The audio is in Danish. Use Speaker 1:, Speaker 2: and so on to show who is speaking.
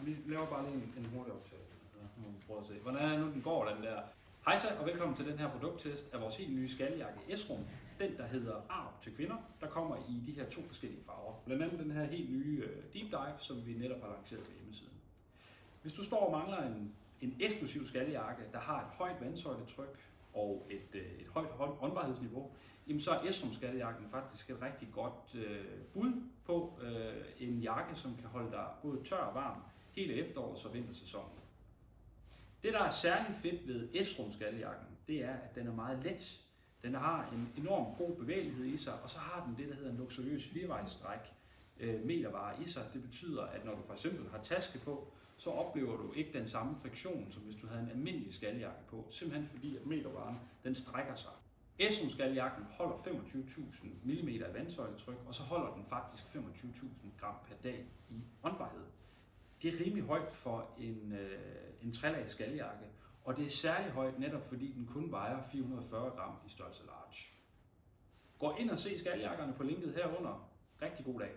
Speaker 1: Vi laver bare lige en hurtig optagelse. Nu må vi prøve at se. Hvordan er nu den går, den der? Hejsa og velkommen til den her produkttest af vores helt nye skaljakke Esrum. Den, der hedder Arv til kvinder, der kommer i de her 2 forskellige farver. Blandt andet den her helt nye Deep Dive, som vi netop har lanceret på hjemmesiden. Hvis du står og mangler en eksklusiv skaljakke, der har et højt vandsøjletryk og et højt åndbarhedsniveau, jamen så er Esrum skaljakken faktisk et rigtig godt bud på en jakke, som kan holde dig både tør og varm hele efterårs- og vintersæsonen. Det, der er særlig fedt ved Esrum skaljakken, det er, at den er meget let. Den har en enorm god bevægelighed i sig, og så har den det, der hedder en luksuriøs firevejsstræk metervare i sig. Det betyder, at når du for eksempel har taske på, så oplever du ikke den samme friktion, som hvis du havde en almindelig skaljakke på, simpelthen fordi, at metervaren den strækker sig. Esrum skaljakken holder 25.000 mm i vandsøjletryk, og så holder den faktisk 25.000 gram per dag i åndbarhed. Det er rimelig højt for en trelags skaljakke, og det er særlig højt netop fordi den kun vejer 440 gram i størrelse large. Gå ind og se skaljakkerne på linket herunder. Rigtig god dag.